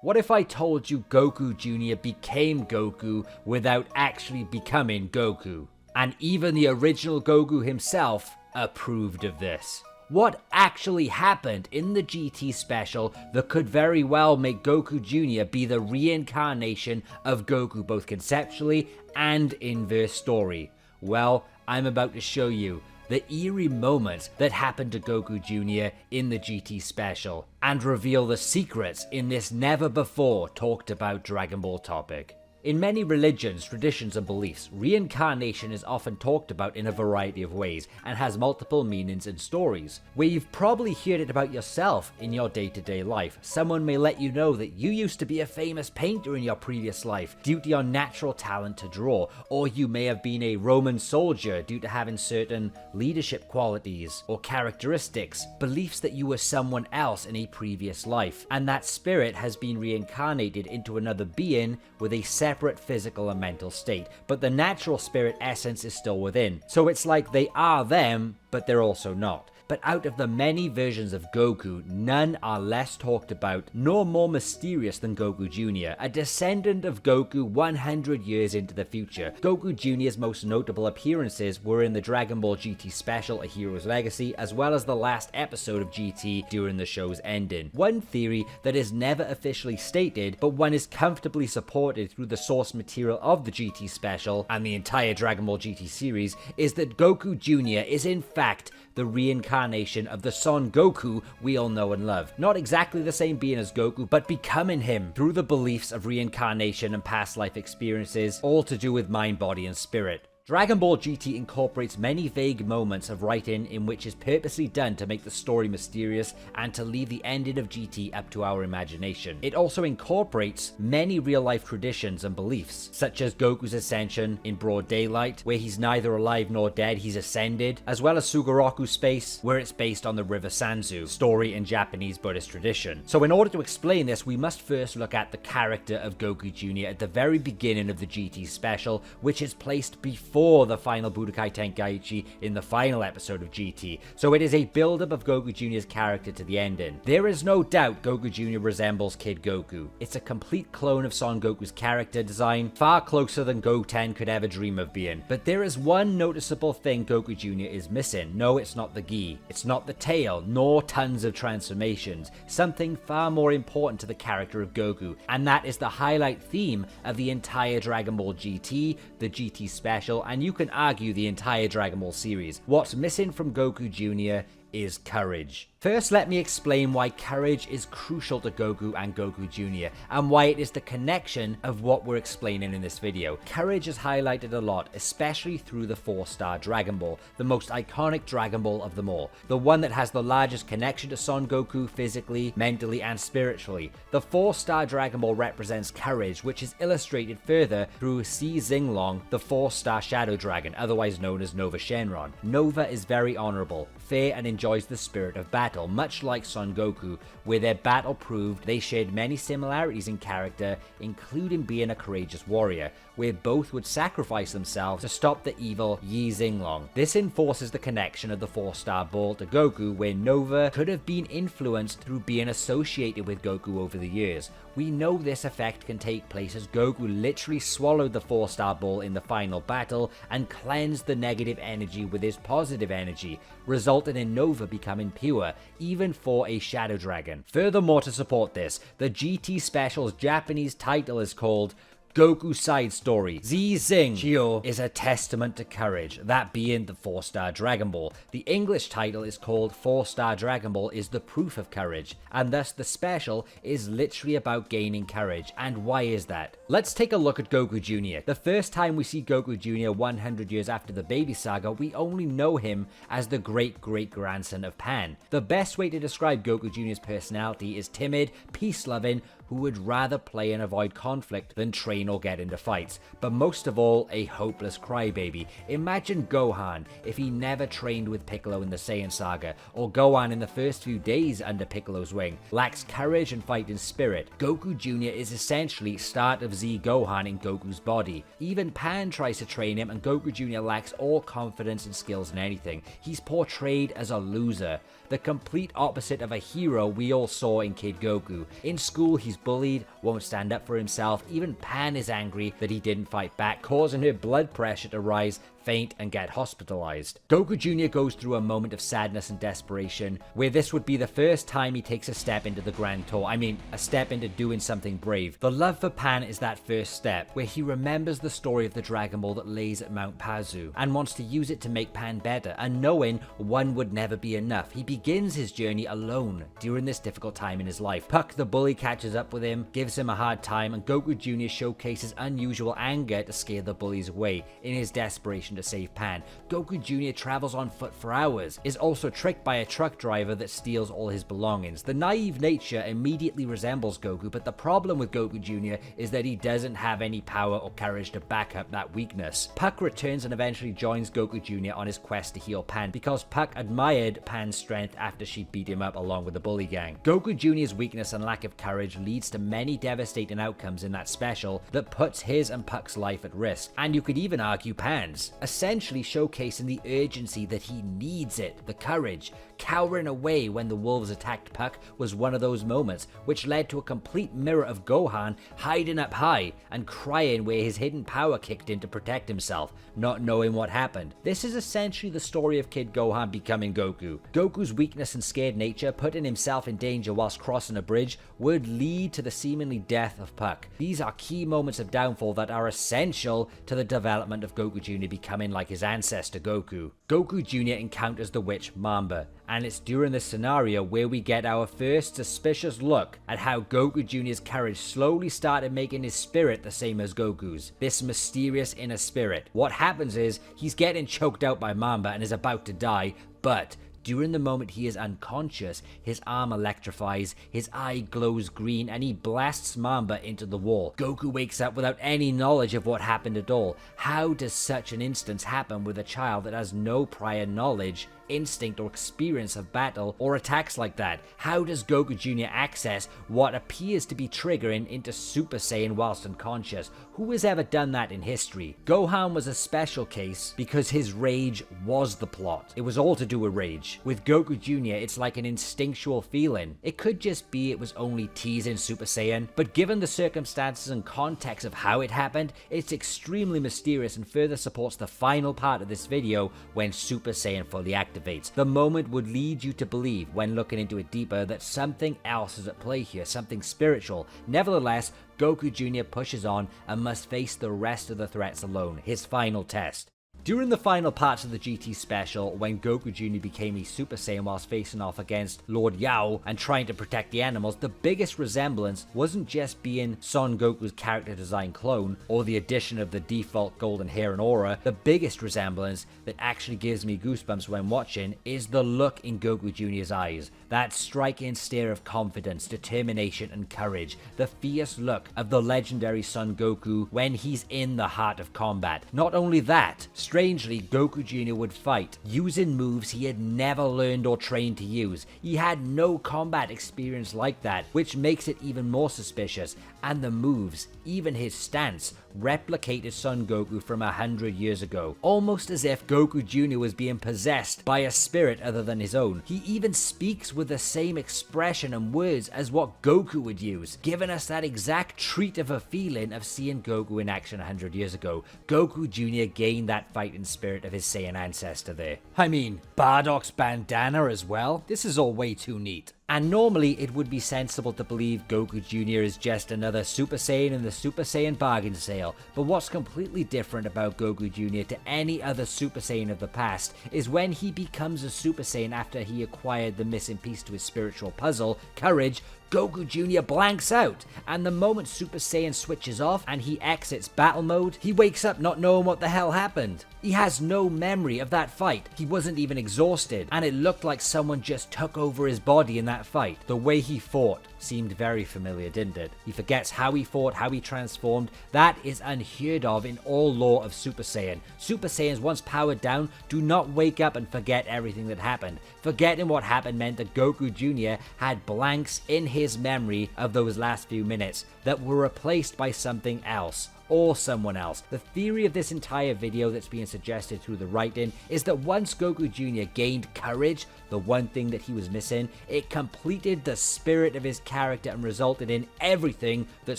What if I told you Goku Jr. became Goku without actually becoming Goku? And even the original Goku himself approved of this. What actually happened in the GT special that could very well make Goku Jr. be the reincarnation of Goku both conceptually and in verse story? Well, I'm about to show you the eerie moments that happened to Goku Jr. in the GT special, and reveal the secrets in this never before talked about Dragon Ball topic. In many religions, traditions and beliefs, reincarnation is often talked about in a variety of ways and has multiple meanings and stories. Where you've probably heard it about yourself in your day-to-day life. Someone may let you know that you used to be a famous painter in your previous life due to your natural talent to draw, or you may have been a Roman soldier due to having certain leadership qualities or characteristics, beliefs that you were someone else in a previous life, and that spirit has been reincarnated into another being with a separate physical and mental state, but the natural spirit essence is still within. So it's like they are them, but they're also not. But out of the many versions of Goku, none are less talked about nor more mysterious than Goku Jr., a descendant of Goku 100 years into the future. Goku Jr.'s most notable appearances were in the Dragon Ball GT special A Hero's Legacy, as well as the last episode of GT during the show's ending. One theory that is never officially stated, but one is comfortably supported through the source material of the GT special and the entire Dragon Ball GT series, is that Goku Jr. is in fact the reincarnation of the Son Goku we all know and love. Not exactly the same being as Goku, but becoming him through the beliefs of reincarnation and past life experiences, all to do with mind, body, and spirit. Dragon Ball GT incorporates many vague moments of writing in which is purposely done to make the story mysterious and to leave the ending of GT up to our imagination. It also incorporates many real-life traditions and beliefs, such as Goku's ascension in broad daylight, where he's neither alive nor dead, he's ascended, as well as Sugoroku Space, where it's based on the River Sanzu story in Japanese Buddhist tradition. So in order to explain this, we must first look at the character of Goku Jr. at the very beginning of the GT special, which is placed before the final Budokai Tenkaichi in the final episode of GT, so it is a build-up of Goku Jr.'s character to the ending. There is no doubt Goku Jr. resembles Kid Goku. It's a complete clone of Son Goku's character design, far closer than Goten could ever dream of being. But there is one noticeable thing Goku Jr. is missing. No, it's not the gi, it's not the tail, nor tons of transformations. Something far more important to the character of Goku, and that is the highlight theme of the entire Dragon Ball GT, the GT special, and you can argue the entire Dragon Ball series. What's missing from Goku Jr. is courage. First, let me explain why courage is crucial to Goku and Goku Jr. and why it is the connection of what we're explaining in this video. Courage is highlighted a lot, especially through the 4-star Dragon Ball, the most iconic Dragon Ball of them all, the one that has the largest connection to Son Goku physically, mentally, and spiritually. The 4-star Dragon Ball represents courage, which is illustrated further through Si Xinglong, the 4-star Shadow Dragon, otherwise known as Nova Shenron. Nova is very honorable, fair, and enjoys the spirit of battle, much like Son Goku, where their battle proved they shared many similarities in character, including being a courageous warrior, where both would sacrifice themselves to stop the evil Yi Xinglong. This enforces the connection of the 4-star ball to Goku, where Nova could have been influenced through being associated with Goku over the years. We know this effect can take place as Goku literally swallowed the 4-star ball in the final battle and cleansed the negative energy with his positive energy, resulting in Nova becoming pure, even for a Shadow Dragon. Furthermore, to support this, the GT Special's Japanese title is called Goku Side Story. Zi Xing Chio is a testament to courage, that being the 4-star Dragon Ball. The English title is called 4-star Dragon Ball is the proof of courage, and thus the special is literally about gaining courage. And why is that? Let's take a look at Goku Jr. The first time we see Goku Jr. 100 years after the Baby Saga, we only know him as the great-great-grandson of Pan. The best way to describe Goku Jr.'s personality is timid, peace-loving, who would rather play and avoid conflict than train or get into fights, but most of all, a hopeless crybaby. Imagine Gohan if he never trained with Piccolo in the Saiyan saga, or Gohan in the first few days under Piccolo's wing lacks courage and fighting spirit. Goku Jr. is essentially start of Z Gohan in Goku's body. Even Pan tries to train him and Goku Jr. lacks all confidence and skills in anything. He's portrayed as a loser, the complete opposite of a hero we all saw in Kid Goku. In school he's bullied, won't stand up for himself, even Pan is angry that he didn't fight back, causing her blood pressure to rise, faint, and get hospitalized. Goku Jr. goes through a moment of sadness and desperation, where this would be the first time he takes a step into the Grand Tour. I mean, a step into doing something brave. The love for Pan is that first step, where he remembers the story of the Dragon Ball that lays at Mount Pazu, and wants to use it to make Pan better, and knowing one would never be enough, he begins his journey alone during this difficult time in his life. Puck the bully catches up with him, gives him a hard time, and Goku Jr. showcases unusual anger to scare the bullies away in his desperation to save Pan. Goku Jr. travels on foot for hours, is also tricked by a truck driver that steals all his belongings. The naive nature immediately resembles Goku, but the problem with Goku Jr. is that he doesn't have any power or courage to back up that weakness. Puck returns and eventually joins Goku Jr. on his quest to heal Pan, because Puck admired Pan's strength after she beat him up along with the bully gang. Goku Jr.'s weakness and lack of courage leads to many devastating outcomes in that special that puts his and Puck's life at risk, and you could even argue Pan's, essentially showcasing the urgency that he needs it, the courage. Cowering away when the wolves attacked Puck was one of those moments, which led to a complete mirror of Gohan hiding up high and crying where his hidden power kicked in to protect himself, not knowing what happened. This is essentially the story of Kid Gohan becoming Goku. Goku's weakness and scared nature, putting himself in danger whilst crossing a bridge, would lead to the seemingly death of Puck. These are key moments of downfall that are essential to the development of Goku Jr. becoming like his ancestor Goku. Goku Jr. encounters the witch Mamba, and it's during this scenario where we get our first suspicious look at how Goku Jr.'s courage slowly started making his spirit the same as Goku's, this mysterious inner spirit. What happens is, he's getting choked out by Mamba and is about to die, but during the moment he is unconscious, his arm electrifies, his eye glows green, and he blasts Mamba into the wall. Goku wakes up without any knowledge of what happened at all. How does such an instance happen with a child that has no prior knowledge, instinct, or experience of battle or attacks like that? How does Goku Jr. access what appears to be triggering into Super Saiyan whilst unconscious? Who has ever done that in history? Gohan was a special case because his rage was the plot. It was all to do with rage. With Goku Jr., it's like an instinctual feeling. It could just be it was only teasing Super Saiyan, but given the circumstances and context of how it happened, it's extremely mysterious and further supports the final part of this video when Super Saiyan fully activates. The moment would lead you to believe, when looking into it deeper, that something else is at play here, something spiritual. Nevertheless, Goku Jr. pushes on and must face the rest of the threats alone, his final test. During the final parts of the GT special, when Goku Jr. became a Super Saiyan whilst facing off against Lord Yao and trying to protect the animals, the biggest resemblance wasn't just being Son Goku's character design clone, or the addition of the default golden hair and aura. The biggest resemblance that actually gives me goosebumps when watching is the look in Goku Jr.'s eyes. That striking stare of confidence, determination, and courage. The fierce look of the legendary Son Goku when he's in the heart of combat. Not only that, strangely, Goku Jr. would fight using moves he had never learned or trained to use. He had no combat experience like that, which makes it even more suspicious. And the moves, even his stance, replicated Son Goku from 100 years ago. Almost as if Goku Jr. was being possessed by a spirit other than his own. He even speaks with the same expression and words as what Goku would use, giving us that exact treat of a feeling of seeing Goku in action 100 years ago. Goku Jr. gained that fighting spirit of his Saiyan ancestor there. I mean, Bardock's bandana as well? This is all way too neat. And normally it would be sensible to believe Goku Jr. is just another Super Saiyan in the Super Saiyan bargain sale, but what's completely different about Goku Jr. to any other Super Saiyan of the past is when he becomes a Super Saiyan after he acquired the missing piece to his spiritual puzzle, courage. Goku Jr. blanks out, and the moment Super Saiyan switches off and he exits battle mode, he wakes up not knowing what the hell happened. He has no memory of that fight. He wasn't even exhausted, and it looked like someone just took over his body in that fight. The way he fought, seemed very familiar, didn't it? He forgets how he fought, how he transformed. That is unheard of in all lore of Super Saiyan. Super Saiyans, once powered down, do not wake up and forget everything that happened. Forgetting what happened meant that Goku Jr. had blanks in his memory of those last few minutes that were replaced by something else or someone else. The theory of this entire video that's being suggested through the writing is that once Goku Jr. gained courage, the one thing that he was missing, it completed the spirit of his character and resulted in everything that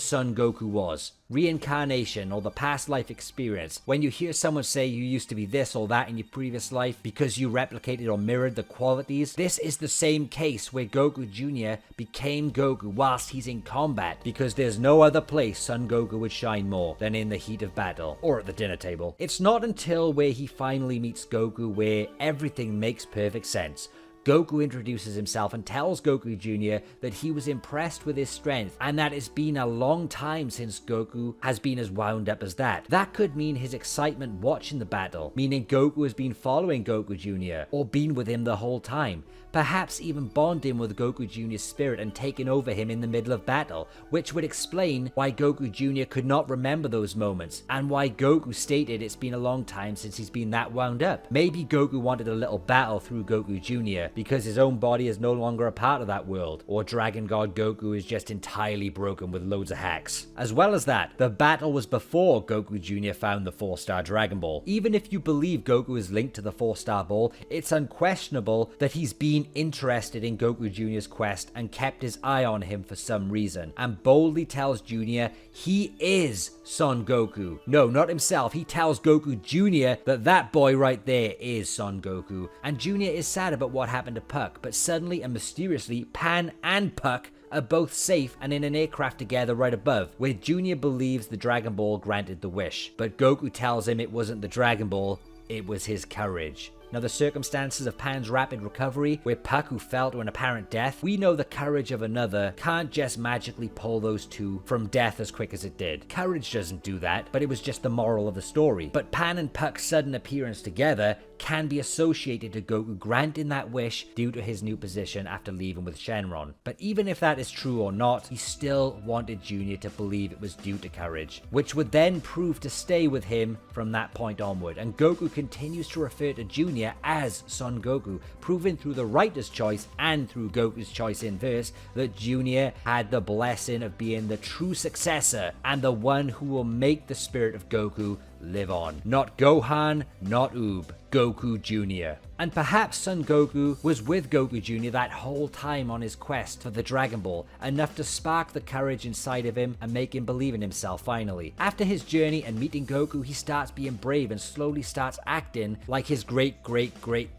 Son Goku was. Reincarnation, or the past life experience. When you hear someone say you used to be this or that in your previous life because you replicated or mirrored the qualities, this is the same case where Goku Jr. became Goku whilst he's in combat, because there's no other place Son Goku would shine more than in the heat of battle or at the dinner table. It's not until where he finally meets Goku where everything makes perfect sense. Goku introduces himself and tells Goku Jr. that he was impressed with his strength and that it's been a long time since Goku has been as wound up as that. That could mean his excitement watching the battle, meaning Goku has been following Goku Jr. or been with him the whole time. Perhaps even bonding with Goku Jr.'s spirit and taking over him in the middle of battle, which would explain why Goku Jr. could not remember those moments and why Goku stated it's been a long time since he's been that wound up. Maybe Goku wanted a little battle through Goku Jr. because his own body is no longer a part of that world, or Dragon God Goku is just entirely broken with loads of hacks. As well as that, the battle was before Goku Jr. found the 4-star Dragon Ball. Even if you believe Goku is linked to the 4-star ball, it's unquestionable that he's been interested in Goku Jr.'s quest and kept his eye on him for some reason, and boldly tells Jr. he is Son Goku. No, not himself. He tells Goku Jr. that boy right there is Son Goku, and Jr. is sad about what happened to Puck, but suddenly and mysteriously, Pan and Puck are both safe and in an aircraft together right above, where Jr. believes the Dragon Ball granted the wish, but Goku tells him it wasn't the Dragon Ball, it was his courage. Now, the circumstances of Pan's rapid recovery, where Puck, who fell to an apparent death, we know the courage of another can't just magically pull those two from death as quick as it did. Courage doesn't do that, but it was just the moral of the story. But Pan and Puck's sudden appearance together can be associated to Goku granting that wish due to his new position after leaving with Shenron. But even if that is true or not, he still wanted Jr. to believe it was due to courage, which would then prove to stay with him from that point onward. And Goku continues to refer to Jr. as Son Goku, proving through the writer's choice and through Goku's choice in verse that Jr. had the blessing of being the true successor and the one who will make the spirit of Goku live on. Not Gohan, not Oob, Goku Jr. And perhaps Son Goku was with Goku Jr. that whole time on his quest for the Dragon Ball, enough to spark the courage inside of him and make him believe in himself finally. After his journey and meeting Goku, he starts being brave and slowly starts acting like his great,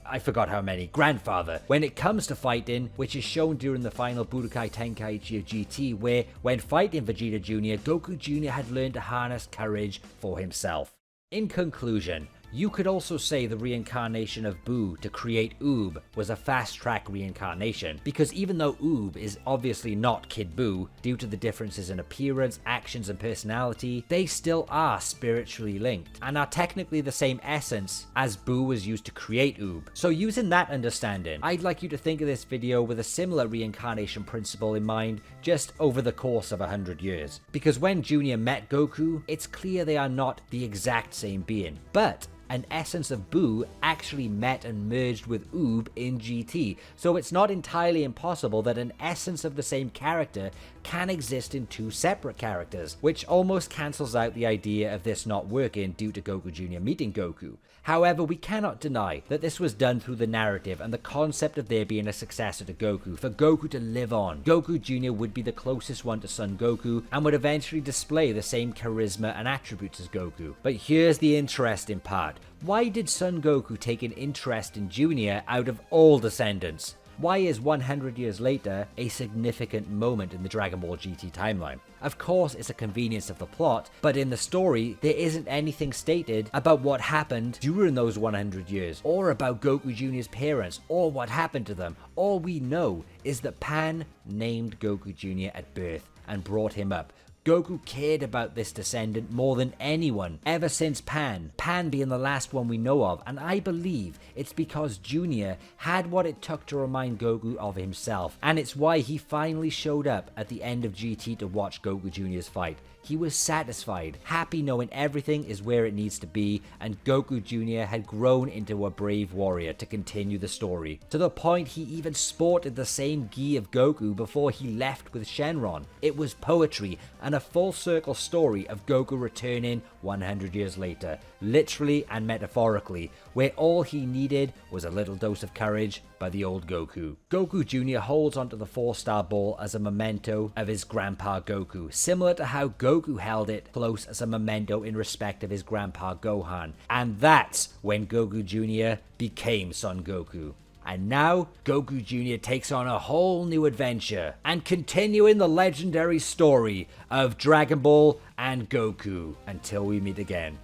I forgot how many, grandfather. When it comes to fighting, which is shown during the final Budokai Tenkaichi of GT, where when fighting Vegeta Jr., Goku Jr. had learned to harness courage for himself. In conclusion, you could also say the reincarnation of Buu to create Oob was a fast-track reincarnation, because even though Oob is obviously not Kid Buu, due to the differences in appearance, actions, and personality, they still are spiritually linked, and are technically the same essence as Buu was used to create Oob. So using that understanding, I'd like you to think of this video with a similar reincarnation principle in mind, just over the course of 100 years. Because when Jr. met Goku, it's clear they are not the exact same being, but an essence of Buu actually met and merged with Oob in GT, so it's not entirely impossible that an essence of the same character can exist in two separate characters, which almost cancels out the idea of this not working due to Goku Jr. meeting Goku. However, we cannot deny that this was done through the narrative and the concept of there being a successor to Goku, for Goku to live on. Goku Jr. would be the closest one to Son Goku and would eventually display the same charisma and attributes as Goku. But here's the interesting part. Why did Son Goku take an interest in Jr. out of all descendants? Why is 100 years later a significant moment in the Dragon Ball GT timeline? Of course, it's a convenience of the plot, but in the story, there isn't anything stated about what happened during those 100 years, or about Goku Jr.'s parents, or what happened to them. All we know is that Pan named Goku Jr. at birth and brought him up. Goku cared about this descendant more than anyone, ever since Pan being the last one we know of, and I believe it's because Junior had what it took to remind Goku of himself, and it's why he finally showed up at the end of GT to watch Goku Jr.'s fight. He was satisfied, happy knowing everything is where it needs to be, and Goku Jr. had grown into a brave warrior to continue the story, to the point he even sported the same gi of Goku before he left with Shenron. It was poetry and a full circle story of Goku returning 100 years later, literally and metaphorically, where all he needed was a little dose of courage by the old Goku. Goku Jr. holds onto the 4-star ball as a memento of his grandpa Goku, similar to how Goku held it close as a memento in respect of his grandpa Gohan. And that's when Goku Jr. became Son Goku. And now, Goku Jr. takes on a whole new adventure, and continuing the legendary story of Dragon Ball and Goku, until we meet again.